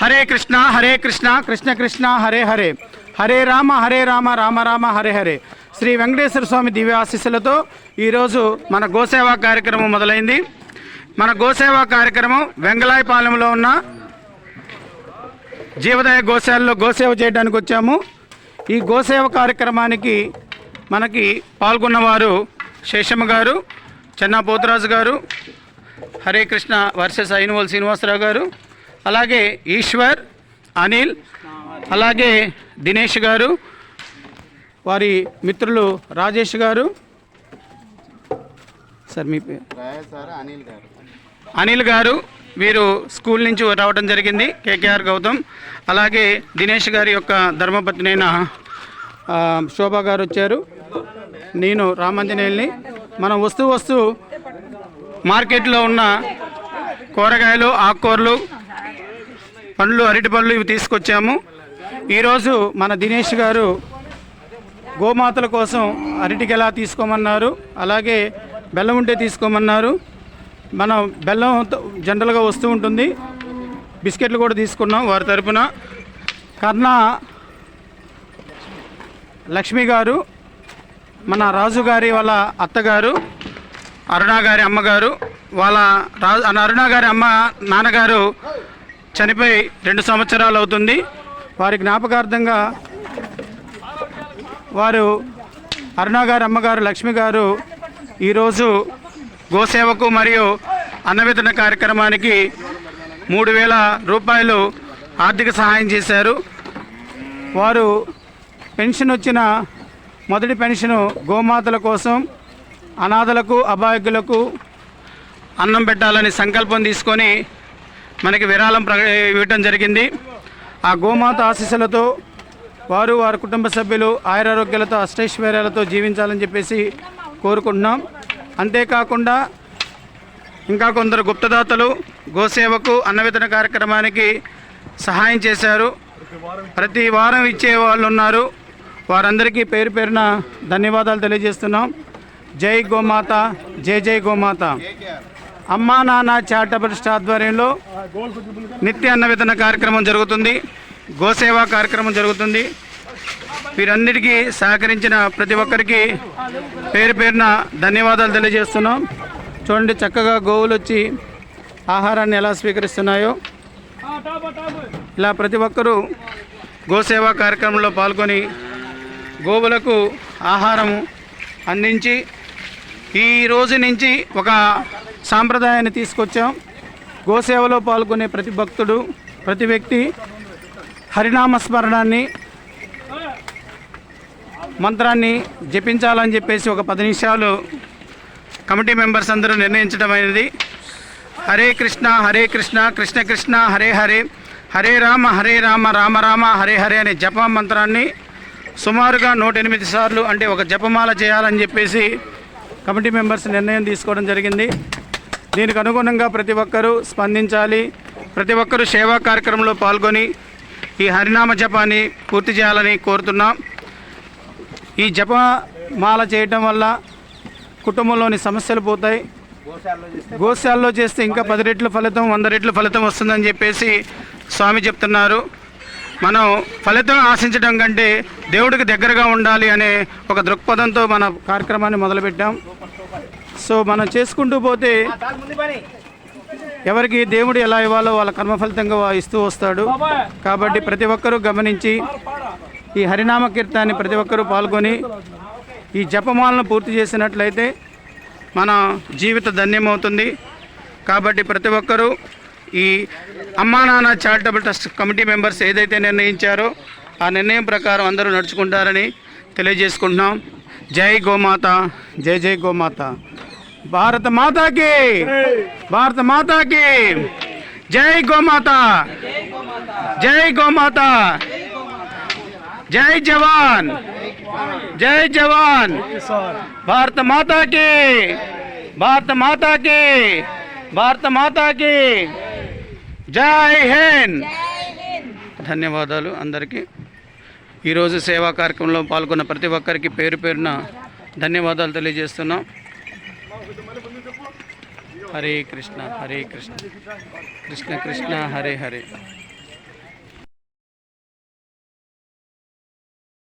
హరే కృష్ణ కృష్ణ కృష్ణ హరే హరే, హరే రామ రామ రామ హరే హరే. శ్రీ వెంకటేశ్వర స్వామి దివ్య ఆశీస్సులతో ఈరోజు మన గోసేవా కార్యక్రమం మొదలైంది. మన గోసేవా కార్యక్రమం వెంగళాయపాలెంలో ఉన్న జీవదయ గోశాలలో గోసేవ చేయడానికి వచ్చాము. ఈ గోసేవ కార్యక్రమానికి మనకి పాల్గొన్నవారు శేషమ్మ గారు, చెన్నా పోతురాజు గారు, హరే కృష్ణ వర్సెస్ అయినవోలు శ్రీనివాసరావు గారు, అలాగే ఈశ్వర్, అనిల్, అలాగే దినేష్ గారు, వారి మిత్రులు రాజేష్ గారు, సార్ మీ పేరు అనిల్ గారు, వీరు స్కూల్ నుంచి రావడం జరిగింది, కేకేఆర్ గౌతమ్. అలాగే దినేష్ గారి యొక్క ధర్మపత్నైన శోభా గారు వచ్చారు. నేను రామాంజనేయుల్ని. మనం వస్తూ మార్కెట్లో ఉన్న కూరగాయలు, ఆకుకూరలు, పండ్లు, అరటిపళ్ళు ఇవి తీసుకొచ్చాము. ఈరోజు మన దినేష్ గారు గోమాతల కోసం అరటికి ఎలా తీసుకోమన్నారు, అలాగే బెల్లం ఉంటే తీసుకోమన్నారు. మనం బెల్లం జనరల్గా వస్తూ ఉంటుంది, బిస్కెట్లు కూడా తీసుకున్నాం వారి తరపున. కర్ణ లక్ష్మి గారు, మన రాజు గారి వాళ్ళ అత్తగారు, అరుణ గారి అమ్మగారు, వాళ్ళ అరుణ గారి నాన్నగారు చనిపోయి 2 సంవత్సరాలు అవుతుంది. వారి జ్ఞాపకార్థంగా వారు అరుణ గారి అమ్మగారు లక్ష్మి గారు ఈరోజు గోసేవకు మరియు అన్నవితరణ కార్యక్రమానికి 3,000 రూపాయలు ఆర్థిక సహాయం చేశారు. వారు పెన్షన్ వచ్చిన మొదటి పెన్షను గోమాతల కోసం, అనాథలకు, అభాగ్యులకు అన్నం పెట్టాలని సంకల్పం తీసుకొని మనకి విరాళం ఇవ్వటం జరిగింది. ఆ గోమాత ఆశీస్సులతో వారు, వారి కుటుంబ సభ్యులు ఆయురారోగ్యాలతో, అష్టైశ్వర్యాలతో జీవించాలని చెప్పేసి కోరుకుంటున్నాం. అంతేకాకుండా ఇంకా కొందరు గుప్తదాతలు గోసేవకు, అన్నవితరణ కార్యక్రమానికి సహాయం చేశారు. ప్రతి వారం ఇచ్చే వాళ్ళు ఉన్నారు. వారందరికీ పేరు పేరున ధన్యవాదాలు తెలియజేస్తున్నాం. జై గోమాత, జై జై గోమాత. అమ్మా నాన్న చారిటబుల్ ట్రస్ట్ ఆధ్వర్యంలో నిత్య అన్నవితరణ కార్యక్రమం జరుగుతుంది, గోసేవా కార్యక్రమం జరుగుతుంది. వీరందరికీ సహకరించిన ప్రతి ఒక్కరికి పేరు పేరున ధన్యవాదాలు తెలియజేస్తున్నాం. చూడండి చక్కగా గోవులు వచ్చి ఆహారాన్ని ఎలా స్వీకరిస్తున్నాయో. ఇలా ప్రతి ఒక్కరూ గోసేవా కార్యక్రమంలో పాల్గొని గోవులకు ఆహారం అందించి ఈ రోజు నుంచి ఒక సాంప్రదాయాన్ని తీసుకొచ్చాం. గోసేవలో పాల్గొనే ప్రతి భక్తుడు, ప్రతి వ్యక్తి హరినామస్మరణాన్ని, మంత్రాన్ని జపించాలని చెప్పేసి ఒక 10 నిమిషాలు కమిటీ మెంబర్స్ అందరూ నిర్ణయించడం అనేది. హరే కృష్ణ కృష్ణ కృష్ణ హరే హరే, హరే రామ రామ రామ హరే హరే అనే జప మంత్రాన్ని సుమారుగా 108 సార్లు, అంటే ఒక జపమాల చేయాలని చెప్పేసి కమిటీ మెంబర్స్ నిర్ణయం తీసుకోవడం జరిగింది. దీనికి అనుగుణంగా ప్రతి ఒక్కరూ స్పందించాలి. ప్రతి ఒక్కరూ సేవా కార్యక్రమంలో పాల్గొని ఈ హరినామ జపాన్ని పూర్తి చేయాలని కోరుతున్నాం. ఈ జపమాల చేయటం వల్ల కుటుంబంలోని సమస్యలు పోతాయి. గోశాలలో చేస్తే ఇంకా 10 రెట్లు ఫలితం, 100 రెట్లు ఫలితం వస్తుందని చెప్పేసి స్వామి చెప్తున్నారు. మనం ఫలితం ఆశించడం కంటే దేవుడికి దగ్గరగా ఉండాలి అనే ఒక దృక్పథంతో మన కార్యక్రమాన్ని మొదలుపెట్టాం. సో మనం చేసుకుంటూ పోతే ఎవరికి దేవుడు ఎలా ఇవ్వాలో వాళ్ళ కర్మ ఫలితంగా ఇస్తూ వస్తాడు. కాబట్టి ప్రతి ఒక్కరూ గమనించి ఈ హరినామ కీర్తనాన్ని ప్రతి ఒక్కరూ పాల్గొని ఈ జపమాలను పూర్తి చేసినట్లయితే మన జీవిత ధన్యమవుతుంది. కాబట్టి ప్రతి ఒక్కరూ ఈ అమ్మా నాన్న చారిటబుల్ ట్రస్ట్ కమిటీ మెంబర్స్ ఏదైతే నిర్ణయించారో ఆ నిర్ణయం ప్రకారం అందరూ నడుచుకుంటారని తెలియజేసుకుంటున్నాం. జై గోమాత, జై జై గోమాత. భారత మాతాకి, భారత మాతాకి జై గోమాత, జై గోమాత, జై జవాన్, జై జవాన్. భారత మాతాకి, భారత మాతాకి, భారత మాతాకి జై హింద్. ధన్యవాదాలు అందరికీ. ఈరోజు సేవా కార్యక్రమంలో పాల్గొన్న ప్రతి ఒక్కరికి పేరు పేరున ధన్యవాదాలు తెలియజేస్తున్నాం. హరే కృష్ణ కృష్ణ కృష్ణ హరే హరే.